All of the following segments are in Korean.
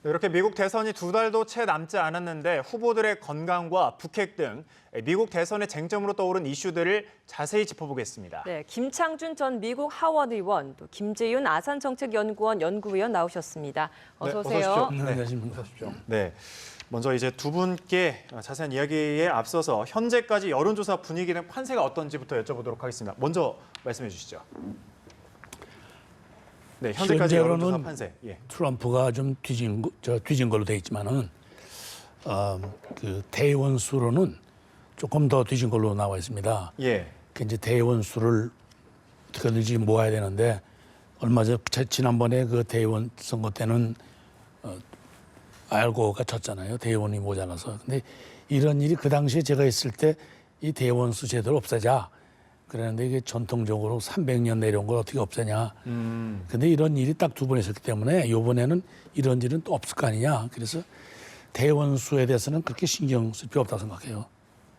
이렇게 미국 대선이 2달도 채 남지 않았는데 후보들의 건강과 북핵 등 미국 대선의 쟁점으로 떠오른 이슈들을 자세히 짚어보겠습니다. 네, 김창준 전 미국 하원 의원, 또 김재윤 아산정책연구원 연구위원 나오셨습니다. 어서 오세요. 네, 안녕하십니까. 네, 먼저 이제 두 분께 자세한 이야기에 앞서서 현재까지 여론조사 분위기는 판세가 어떤지부터 여쭤보도록 하겠습니다. 먼저 말씀해 주시죠. 네, 현재까지 여론조사 판세. 예. 트럼프가 좀 뒤진 걸로 돼 있지만은 그 대의원 수로는 조금 더 뒤진 걸로 나와 있습니다. 예. 그 이제 대의원 수를 어떻게든지 모아야 되는데 얼마 전 지난번에 그 대의원 선거 때는 알고가 졌잖아요. 대의원이 모자라서. 근데 이런 일이 그 당시에 제가 있을 때 이 대의원 수 제도를 없애자. 그랬는데 이게 전통적으로 300년 내려온 걸 어떻게 없애냐. 근데 이런 일이 딱 두 번 있었기 때문에 이번에는 이런 일은 또 없을 거 아니냐. 그래서 대의원 수에 대해서는 그렇게 신경 쓸 필요 없다고 생각해요.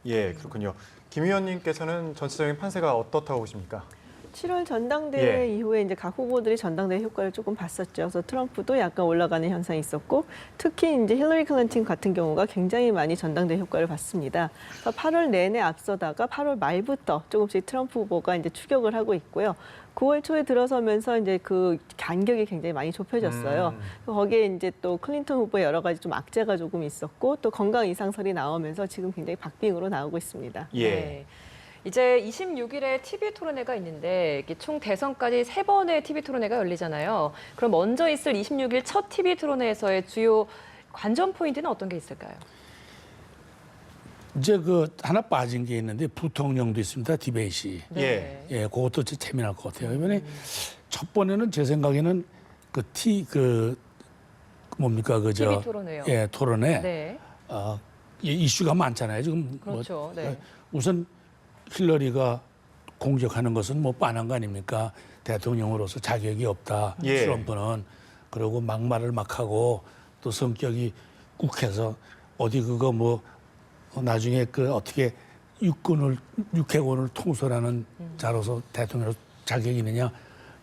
예, 그렇군요. 김 의원님께서는 전체적인 판세가 어떻다고 보십니까? 7월 전당대회 예. 이후에 이제 각 후보들이 전당대회 효과를 조금 봤었죠. 그래서 트럼프도 약간 올라가는 현상이 있었고, 특히 이제 힐러리 클린턴 같은 경우가 굉장히 많이 전당대회 효과를 봤습니다. 그래서 8월 내내 앞서다가 8월 말부터 조금씩 트럼프 후보가 이제 추격을 하고 있고요. 9월 초에 들어서면서 이제 그 간격이 굉장히 많이 좁혀졌어요. 거기에 이제 또 클린턴 후보의 여러 가지 좀 악재가 조금 있었고, 또 건강 이상설이 나오면서 지금 굉장히 박빙으로 나오고 있습니다. 예. 네. 이제 26일에 TV 토론회가 있는데 총 대선까지 3번의 TV 토론회가 열리잖아요. 그럼 먼저 있을 26일 첫 TV 토론회에서의 주요 관전 포인트는 어떤 게 있을까요? 이제 그 하나 빠진 게 있는데 부통령도 있습니다. 디베이시. 네. 예, 그것도 재미날 것 같아요. 이번에 첫 번에는 제 생각에는 뭡니까 TV 토론회요. 예, 토론회. 네. 이슈가 많잖아요. 지금 그렇죠. 네. 우선 힐러리가 공격하는 것은 뭐 뻔한 거 아닙니까? 대통령으로서 자격이 없다. 예. 트럼프는. 그리고 막말을 막 하고 또 성격이 욱해서 어디 그거 뭐 나중에 그 어떻게 육해군을 통솔하는 자로서 대통령 자격이 있느냐.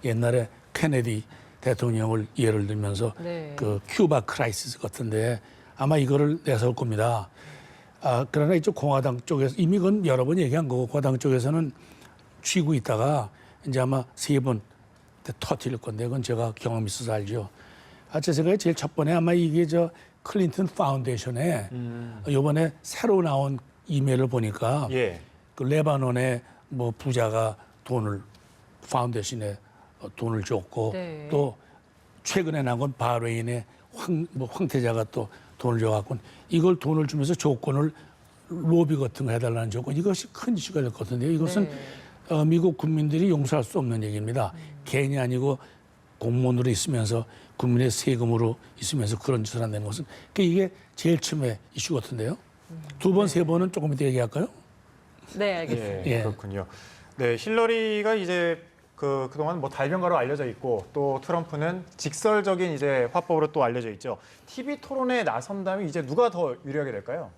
옛날에 케네디 대통령을 예를 들면서 네. 그 큐바 크라이시스 같은데 아마 이거를 내세울 겁니다. 그러나 이쪽 공화당 쪽에서 이미 그건 여러 번 얘기한 거고 공화당 쪽에서는 쥐고 있다가 이제 아마 3번 터뜨릴 건데 그건 제가 경험이 있어서 알죠. 제 생각에 제일 첫 번에 아마 이게 클린턴 파운데이션에 이번에 새로 나온 이메일을 보니까 예. 그 레바논의 뭐 부자가 파운데이션에 돈을 줬고 네. 또 최근에 나온 건 바흐레인의 황태자가 또 돈을 줘갖고 이걸 돈을 주면서 조건을 로비 같은 거 해달라는 조건 이것이 큰 이슈가 될 것 같은데요. 이것은 네. 미국 국민들이 용서할 수 없는 얘기입니다. 개인이 아니고 공무원으로 있으면서 국민의 세금으로 있으면서 그런 짓을 한다는 것은 이게 제일 처음에 이슈 같은데요. 두 번, 세 번은 조금 이따 얘기할까요? 네, 알겠습니다. 예, 예. 그렇군요. 네, 힐러리가 이제 그동안 뭐 달변가로 알려져 있고 또 트럼프는 직설적인 이제 화법으로 또 알려져 있죠. TV 토론에 나선다면 이제 누가 더 유리하게 될까요?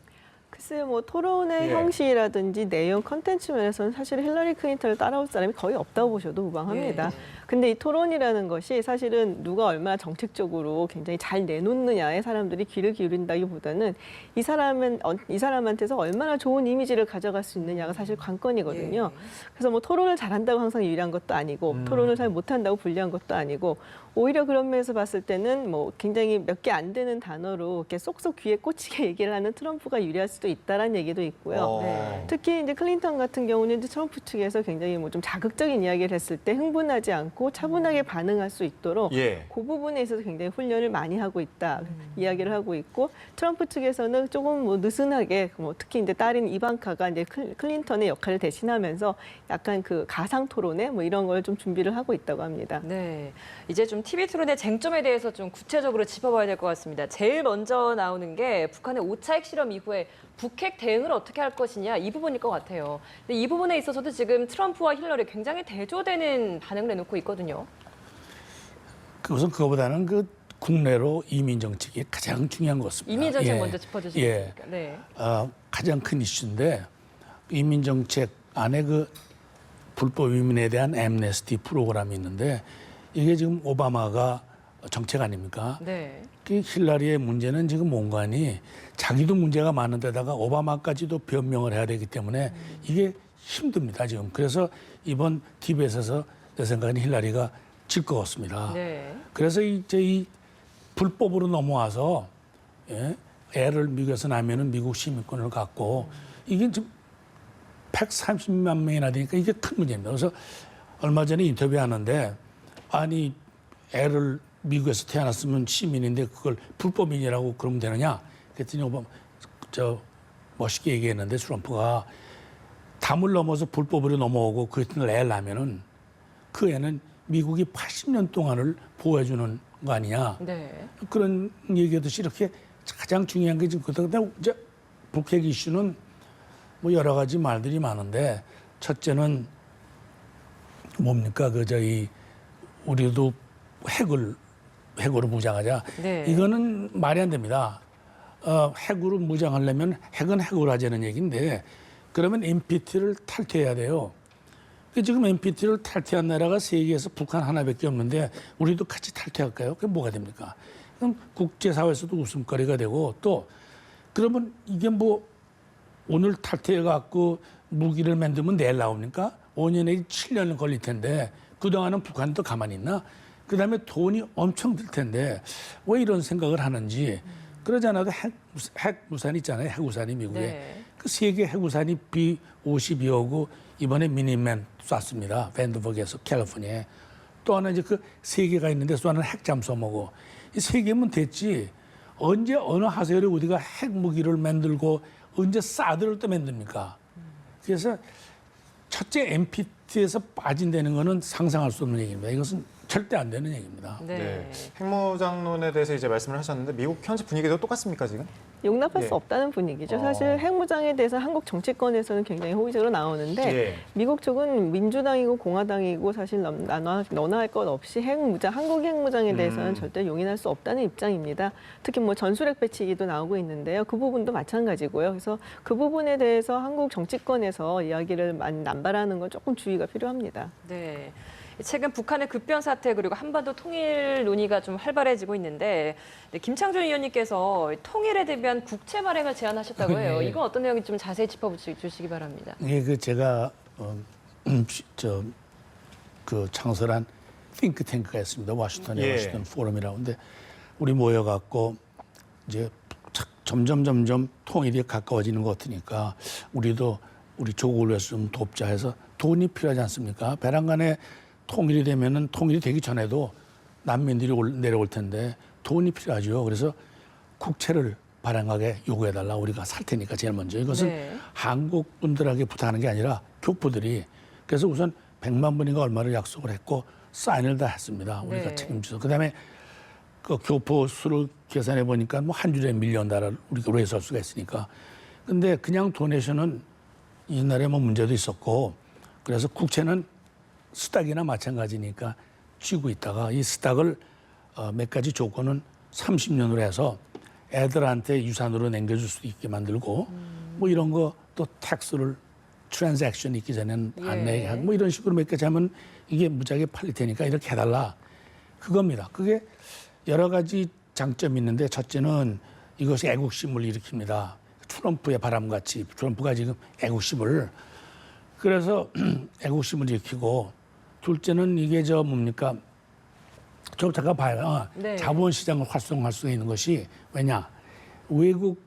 글쎄요, 뭐 토론의 예. 형식이라든지 내용 컨텐츠 면에서는 사실 힐러리 클린턴을 따라올 사람이 거의 없다고 보셔도 무방합니다. 예. 근데 이 토론이라는 것이 사실은 누가 얼마나 정책적으로 굉장히 잘 내놓느냐에 사람들이 귀를 기울인다기보다는 이 사람한테서 얼마나 좋은 이미지를 가져갈 수 있느냐가 사실 관건이거든요. 예. 그래서 뭐 토론을 잘한다고 항상 유리한 것도 아니고 토론을 잘 못한다고 불리한 것도 아니고 오히려 그런 면에서 봤을 때는 뭐 굉장히 몇 개 안 되는 단어로 이렇게 쏙쏙 귀에 꽂히게 얘기를 하는 트럼프가 유리할 수도 있다라는 얘기도 있고요. 네. 특히 이제 클린턴 같은 경우는 이제 트럼프 측에서 굉장히 뭐 좀 자극적인 이야기를 했을 때 흥분하지 않고 차분하게 반응할 수 있도록 예. 그 부분에 있어서 굉장히 훈련을 많이 하고 있다 이야기를 하고 있고 트럼프 측에서는 조금 뭐 느슨하게 뭐 특히 이제 딸인 이방카가 이제 클린턴의 역할을 대신하면서 약간 그 가상 토론회 뭐 이런 걸 좀 준비를 하고 있다고 합니다. 네, 이제 좀 TV 토론의 쟁점에 대해서 좀 구체적으로 짚어봐야 될 것 같습니다. 제일 먼저 나오는 게 북한의 5차 핵실험 이후에 북핵 대응을 어떻게 할 것이냐 이 부분일 것 같아요. 근데 이 부분에 있어서도 지금 트럼프와 힐러리 굉장히 대조되는 반응을 내놓고 있거든요. 우선 그거보다는 국내로 이민 정책이 가장 중요한 것 같습니다. 이민 정책 예. 먼저 짚어주시겠습니까? 네. 가장 큰 이슈인데 이민 정책 안에 불법 이민에 대한 앰네스티 프로그램이 있는데 이게 지금 오바마가 정책 아닙니까? 네. 그 힐러리의 문제는 지금 뭔가니 자기도 문제가 많은 데다가 오바마까지도 변명을 해야 되기 때문에 이게 힘듭니다, 지금. 그래서 이번 디베이트에서 내 생각에는 힐러리가 질 것 같습니다. 네. 그래서 이제 이 불법으로 넘어와서 예, 애를 미국에서 낳으면은 미국 시민권을 갖고 이게 지금 130만 명이나 되니까 이게 큰 문제입니다. 그래서 얼마 전에 인터뷰하는데 아니 애를 미국에서 태어났으면 시민인데 그걸 불법인이라고 그러면 되느냐? 그랬더니 오바마 저 멋있게 얘기했는데 트럼프가 담을 넘어서 불법으로 넘어오고 그 애를 낳으면은 그 애는 미국이 80년 동안을 보호해주는 거 아니냐? 네. 그런 얘기하듯이 이렇게 가장 중요한 게 지금 그런데 이제 북핵 이슈는 뭐 여러 가지 말들이 많은데 첫째는 뭡니까 그 저희 우리도 핵으로 무장하자. 네. 이거는 말이 안 됩니다. 핵으로 무장하려면 핵은 핵으로 하자는 얘기인데 그러면 NPT를 탈퇴해야 돼요. 지금 NPT를 탈퇴한 나라가 세계에서 북한 하나밖에 없는데 우리도 같이 탈퇴할까요? 그게 뭐가 됩니까? 그럼 국제사회에서도 웃음거리가 되고 또 그러면 이게 뭐 오늘 탈퇴해갖고 무기를 만들면 내일 나옵니까? 5년 내지 7년 걸릴 텐데 그동안은 북한도 가만히 있나? 그다음에 돈이 엄청 들 텐데 왜 이런 생각을 하는지 그러지 않아도 핵우산 있잖아요. 핵우산이 미국에. 네. 그 세계 핵우산이 B-52호고 이번에 미니맨 쐈습니다. 밴드버그에서 캘리포니아에. 또 하나 이제 그 세 개가 있는데 또 하나는 핵잠수함하고 이 세 개면 됐지. 언제 어느 하세열에 우리가 핵무기를 만들고 언제 사드를 또 만듭니까? 그래서 첫째 NPT에서 빠진다는 거는 상상할 수 없는 얘기입니다. 이것은 절대 안 되는 얘기입니다. 네. 네. 핵무장론에 대해서 이제 말씀을 하셨는데 미국 현지 분위기도 똑같습니까 지금? 용납할 예. 수 없다는 분위기죠. 사실 핵무장에 대해서 한국 정치권에서는 굉장히 호의적으로 나오는데 예. 미국 쪽은 민주당이고 공화당이고 사실 너나 할 것 없이 핵무장, 한국 핵무장에 대해서는 절대 용인할 수 없다는 입장입니다. 특히 뭐 전술핵 배치기도 나오고 있는데요. 그 부분도 마찬가지고요. 그래서 그 부분에 대해서 한국 정치권에서 이야기를 많이 남발하는 건 조금 주의가 필요합니다. 네. 최근 북한의 급변 사태 그리고 한반도 통일 논의가 좀 활발해지고 있는데 김창준 의원님께서 통일에 대비한 국채 발행을 제안하셨다고 해요. 네. 이건 어떤 내용인지 좀 자세히 짚어주시기 바랍니다. 이게 그 제가 그 창설한 띵크탱크가 있습니다. 워싱턴에 예. 워싱턴 포럼이라고. 근데 우리 모여갖고 이제 점점 통일이 가까워지는 것 같으니까 우리도 우리 조국을 위해서 좀 돕자 해서 돈이 필요하지 않습니까? 배란간에 통일이 되면은 통일이 되기 전에도 난민들이 내려올 텐데 돈이 필요하죠. 그래서 국채를 발행하게 요구해달라. 우리가 살 테니까 제일 먼저. 이것은 네. 한국 분들에게 부탁하는 게 아니라 교포들이. 그래서 우선 100만 분인가 얼마를 약속을 했고 사인을 다 했습니다. 우리가 네. 책임져서. 그다음에 그 교포 수를 계산해 보니까 뭐 한 줄에 $1,000,000 우리가 레이스할 수가 있으니까. 근데 그냥 도네이션은 옛날에 뭐 문제도 있었고 그래서 국채는 스탁이나 마찬가지니까 쥐고 있다가 이 스탁을 몇 가지 조건은 30년으로 해서 애들한테 유산으로 남겨줄 수 있게 만들고 뭐 이런 거 또 텍스를 트랜잭션 있기 전에는 안 예. 내게 하고 뭐 이런 식으로 몇 가지 하면 이게 무지하게 팔릴 테니까 이렇게 해달라 그겁니다. 그게 여러 가지 장점이 있는데 첫째는 이것이 애국심을 일으킵니다. 트럼프의 바람같이 트럼프가 지금 애국심을 그래서 애국심을 일으키고 둘째는 이게 뭡니까? 저 잠깐 봐요. 네. 자본시장을 활성화할 수 있는 것이 왜냐? 외국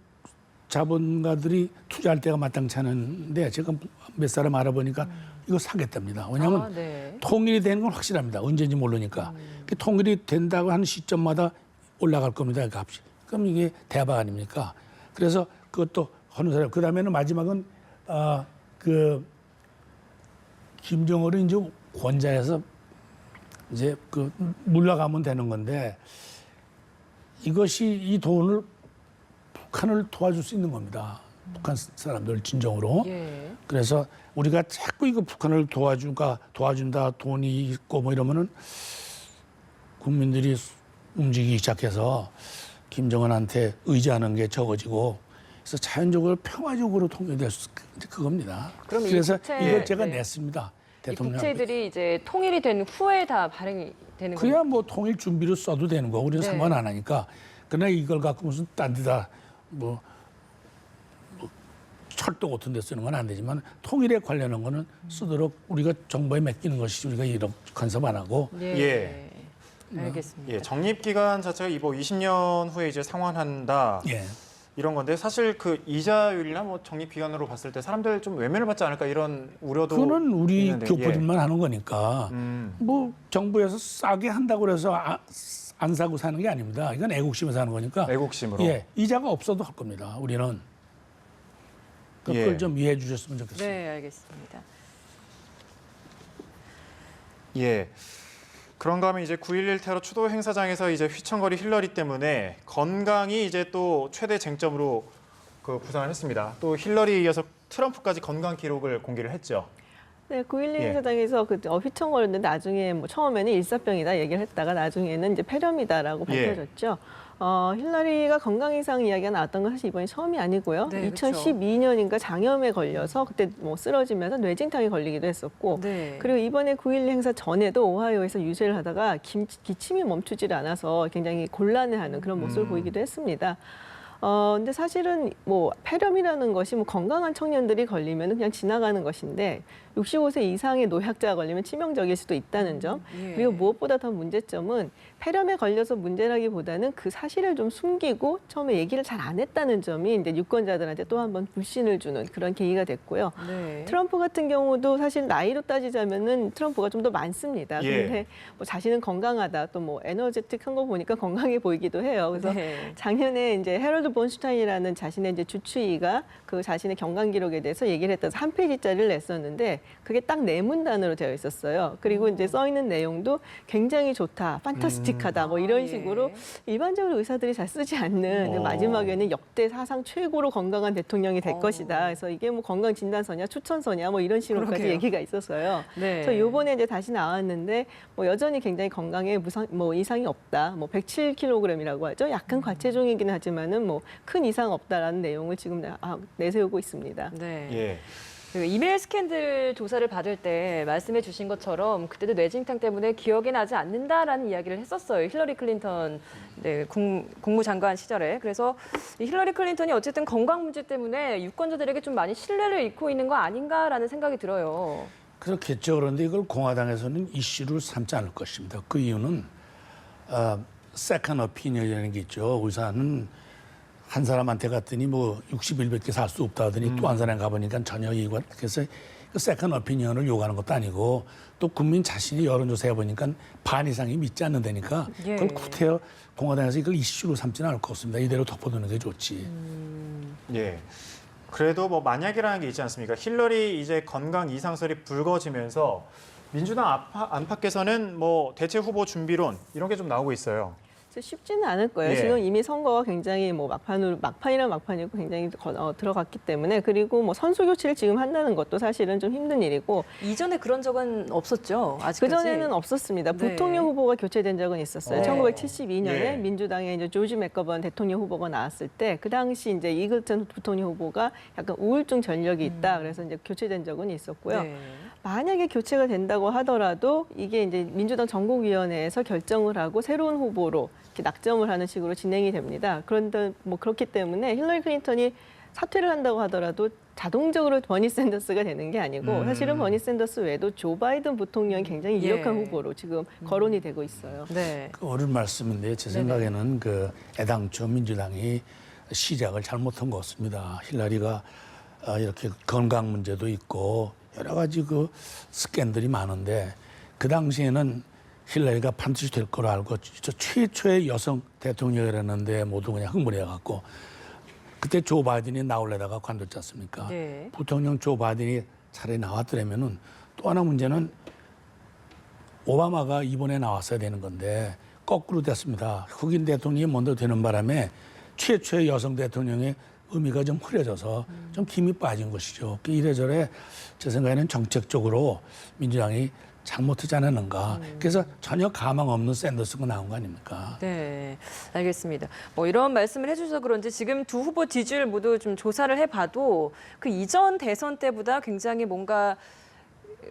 자본가들이 투자할 때가 마땅치 않은데 제가 몇 사람 알아보니까 이거 사겠답니다. 왜냐하면 네. 통일이 되는 건 확실합니다. 언제인지 모르니까. 그 통일이 된다고 하는 시점마다 올라갈 겁니다. 그 값이. 그럼 이게 대박 아닙니까? 그래서 그것도 하는 사람. 그 다음에는 마지막은 그 김정은을 이제 권좌해서 이제 그 물러가면 되는 건데 이것이 이 돈을 북한을 도와줄 수 있는 겁니다. 북한 사람들 진정으로. 예. 그래서 우리가 자꾸 이거 북한을 도와준다 돈이 있고 뭐 이러면은 국민들이 움직이기 시작해서 김정은한테 의지하는 게 적어지고 그래서 자연적으로 평화적으로 통일될 수 그겁니다. 그럼 이 그래서 국채- 이걸 제가 네. 냈습니다. 이 대통령. 국채들이 이제 통일이 된 후에 다 발행이 되는 거예요. 그야 뭐 통일 준비로 써도 되는 거 우리는 네. 상관 안 하니까. 그러나 이걸 갖고 무슨 딴 데다 뭐 철도 같은 데 쓰는 건 안 되지만 통일에 관련한 거는 쓰도록 우리가 정부에 맡기는 것이 우리가 이런 간섭 안 하고 예. 알겠습니다. 예, 적립 기간 자체가 이뭐 20년 후에 이제 상환한다. 예. 이런 건데 사실 그 이자율이나 뭐 적립 기간으로 봤을 때 사람들 좀 외면을 받지 않을까 이런 우려도 그거는 우리 있는데, 교포들만 하는 거니까 예. 뭐 정부에서 싸게 한다고 해서 안 사고 사는 게 아닙니다. 이건 애국심에서 하는 거니까 애국심으로. 예, 이자가 없어도 할 겁니다. 우리는 그걸 예. 좀 이해해 주셨으면 좋겠습니다. 네, 알겠습니다. 예. 그런가 하면 이제 9.11 테러 추도 행사장에서 이제 휘청거리 힐러리 때문에 건강이 이제 또 최대 쟁점으로 그 부상을 했습니다. 또 힐러리에 이어서 트럼프까지 건강 기록을 공개를 했죠. 네, 9.12 예. 행사장에서 휘청거렸는데 나중에 뭐 처음에는 일사병이다 얘기를 했다가 나중에는 이제 폐렴이다라고 예. 밝혀졌죠. 힐러리가 건강 이상 이야기가 나왔던 건 사실 이번이 처음이 아니고요. 네, 2012년인가 장염에 걸려서 그때 뭐 쓰러지면서 뇌진탕에 걸리기도 했었고, 네. 그리고 이번에 9.11 행사 전에도 오하이오에서 유세를 하다가 기침이 멈추질 않아서 굉장히 곤란해하는 그런 모습을 보이기도 했습니다. 근데 사실은 뭐 폐렴이라는 것이 뭐 건강한 청년들이 걸리면 그냥 지나가는 것인데 65세 이상의 노약자가 걸리면 치명적일 수도 있다는 점. 예. 그리고 무엇보다 더 문제점은 폐렴에 걸려서 문제라기보다는 그 사실을 좀 숨기고 처음에 얘기를 잘 안 했다는 점이 이제 유권자들한테 또 한 번 불신을 주는 그런 계기가 됐고요. 네. 트럼프 같은 경우도 사실 나이로 따지자면은 트럼프가 좀 더 많습니다. 예. 근데 뭐 자신은 건강하다, 또 뭐 에너제틱한 거 보니까 건강해 보이기도 해요. 그래서 네. 작년에 이제 헤럴드 본슈타인이라는 자신의 이제 주치의가 그 자신의 건강 기록에 대해서 얘기를 했다서 한 페이지짜리를 냈었는데 그게 딱 네 문단으로 되어 있었어요. 그리고 이제 써 있는 내용도 굉장히 좋다, 판타스틱하다, 뭐 이런 예. 식으로 일반적으로 의사들이 잘 쓰지 않는 이제 마지막에는 역대 사상 최고로 건강한 대통령이 될 것이다. 그래서 이게 뭐 건강 진단서냐, 추천서냐, 뭐 이런 식으로까지 그러게요. 얘기가 있었어요. 네. 그래서 요번에 이제 다시 나왔는데 뭐 여전히 굉장히 건강에 뭐 이상이 없다. 뭐 107kg이라고 하죠. 약간 과체중이긴 하지만은 뭐 큰 이상 없다라는 내용을 지금 내세우고 있습니다. 네. 예. 그 이메일 스캔들 조사를 받을 때 말씀해 주신 것처럼 그때도 뇌진탕 때문에 기억이 나지 않는다라는 이야기를 했었어요. 힐러리 클린턴 네, 국무장관 시절에. 그래서 이 힐러리 클린턴이 어쨌든 건강 문제 때문에 유권자들에게 좀 많이 신뢰를 잃고 있는 거 아닌가라는 생각이 들어요. 그렇겠죠. 그런데 이걸 공화당에서는 이슈를 삼지 않을 것입니다. 그 이유는 세컨 어피니언이라는 게 있죠. 의사는 한 사람한테 갔더니 뭐 60일밖에 살 수 없다 하더니 또 한 사람 가보니까 전혀 이익. 그래서 그 세컨 어피니언을 요구하는 것도 아니고 또 국민 자신이 여론조사 해보니까 반 이상이 믿지 않는다니까 예. 그걸 구태여 공화당에서 이걸 이슈로 삼지는 않을 것 같습니다. 이대로 덮어두는 게 좋지. 예. 그래도 뭐 만약이라는 게 있지 않습니까? 힐러리 이제 건강 이상설이 불거지면서 민주당 안팎에서는 뭐 대체 후보 준비론 이런 게 좀 나오고 있어요. 쉽지는 않을 거예요. 예. 지금 이미 선거가 굉장히 뭐 막판이란 막판이고 굉장히 들어갔기 때문에 그리고 뭐 선수 교체를 지금 한다는 것도 사실은 좀 힘든 일이고 이전에 그런 적은 없었죠. 아직까지. 그 전에는 없었습니다. 네. 부통령 후보가 교체된 적은 있었어요. 어. 1972년에 예. 민주당의 이제 조지 맥거번 대통령 후보가 나왔을 때 그 당시 이제 이글튼 부통령 후보가 약간 우울증 전력이 있다. 그래서 이제 교체된 적은 있었고요. 네. 만약에 교체가 된다고 하더라도 이게 이제 민주당 전국위원회에서 결정을 하고 새로운 후보로 이렇게 낙점을 하는 식으로 진행이 됩니다. 그런데 뭐 그렇기 때문에 힐러리 클린턴이 사퇴를 한다고 하더라도 자동적으로 버니 샌더스가 되는 게 아니고 사실은 버니 샌더스 외에도 조 바이든 부통령이 굉장히 유력한 예. 후보로 지금 거론이 되고 있어요. 네. 그 어려운 말씀인데 제 생각에는 그 애당초 민주당이 시작을 잘못한 것 같습니다. 힐러리가 이렇게 건강 문제도 있고 여러 가지 그 스캔들이 많은데 그 당시에는 힐러리가 반드시 될 거로 알고 최초의 여성 대통령이라는데 모두 그냥 흥분해갖고 그때 조 바이든이 나오려다가 관뒀지 않습니까? 네. 부통령 조 바이든이 차라리 나왔더라면은 또 하나 문제는 오바마가 이번에 나왔어야 되는 건데 거꾸로 됐습니다. 흑인 대통령이 먼저 되는 바람에 최초의 여성 대통령의 의미가 좀 흐려져서 좀 힘이 빠진 것이죠. 이래저래 제 생각에는 정책적으로 민주당이 잘못하지 않았는가. 그래서 전혀 가망 없는 샌더스가 나온 거 아닙니까? 네, 알겠습니다. 뭐 이런 말씀을 해주셔서 그런지 지금 두 후보 지지율 모두 좀 조사를 해봐도 그 이전 대선 때보다 굉장히 뭔가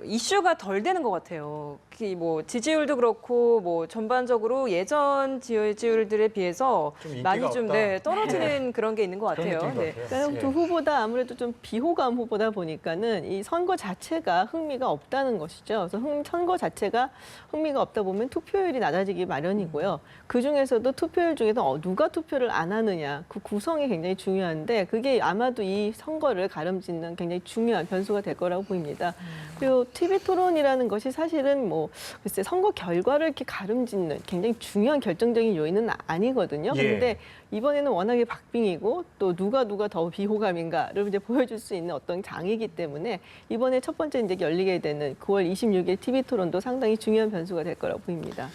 이슈가 덜 되는 것 같아요. 특히 뭐 지지율도 그렇고 뭐 전반적으로 예전 지지율들에 비해서 좀 인기가 많이 좀 없다. 네, 떨어지는 그런 게 있는 것 그런 같아요. 느낌인 것 네. 같아요. 그러니까 예. 두 후보다 아무래도 좀 비호감 후보다 보니까는 이 선거 자체가 흥미가 없다는 것이죠. 그래서 선거 자체가 흥미가 없다 보면 투표율이 낮아지기 마련이고요. 그 중에서도 투표율 중에서 누가 투표를 안 하느냐 그 구성이 굉장히 중요한데 그게 아마도 이 선거를 가름짓는 굉장히 중요한 변수가 될 거라고 보입니다. 그리고 TV 토론이라는 것이 사실은 뭐 글쎄 선거 결과를 이렇게 가름짓는 굉장히 중요한 결정적인 요인은 아니거든요. 예. 그런데 이번에는 워낙에 박빙이고 또 누가 더 비호감인가를 이제 보여줄 수 있는 어떤 장이기 때문에 이번에 첫 번째 이제 열리게 되는 9월 26일 TV 토론도 상당히 중요한 변수가 될 거라고 보입니다.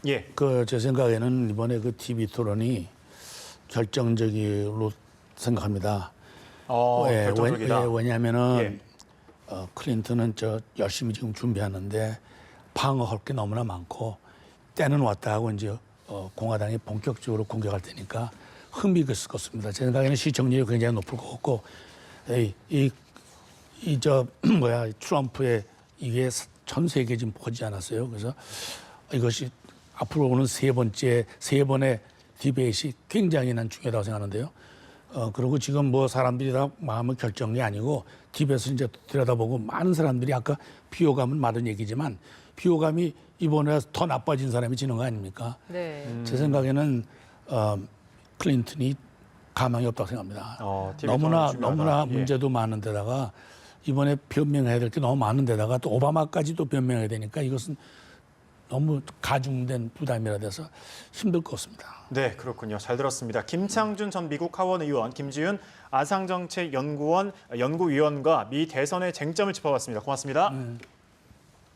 예. 제 생각에는 이번에 그 TV 토론이 결정적으로 생각합니다. 결정적이다. 왜냐하면은 예. 클린턴은 열심히 지금 준비하는데 방어할 게 너무나 많고 때는 왔다 하고 이제 공화당이 본격적으로 공격할 테니까 흥미가 있을 것 같습니다. 제 생각에는 시청률이 굉장히 높을 것 같고 트럼프의 이게 전 세계에 지금 퍼지지 않았어요. 그래서 이것이 앞으로 오는 세 번의 디베이트이 굉장히 난 중요하다고 생각하는데요. 그리고 지금 뭐 사람들이 다 마음을 결정이 아니고 디베이트를 이제 들여다보고 많은 사람들이 아까 비호감은 많은 얘기지만 비호감이 이번에 더 나빠진 사람이 지는 거 아닙니까? 네. 제 생각에는 클린턴이 가망이 없다고 생각합니다. TV 토론이 중요하다. 너무나 예. 문제도 많은데다가 이번에 변명해야 될 게 너무 많은데다가 또 오바마까지도 변명해야 되니까 이것은 너무 가중된 부담이라 돼서 힘들 것 같습니다. 네, 그렇군요. 잘 들었습니다. 김창준 전 미국 하원 의원, 김지윤 아상정책연구원 연구위원과 미 대선의 쟁점을 짚어봤습니다. 고맙습니다.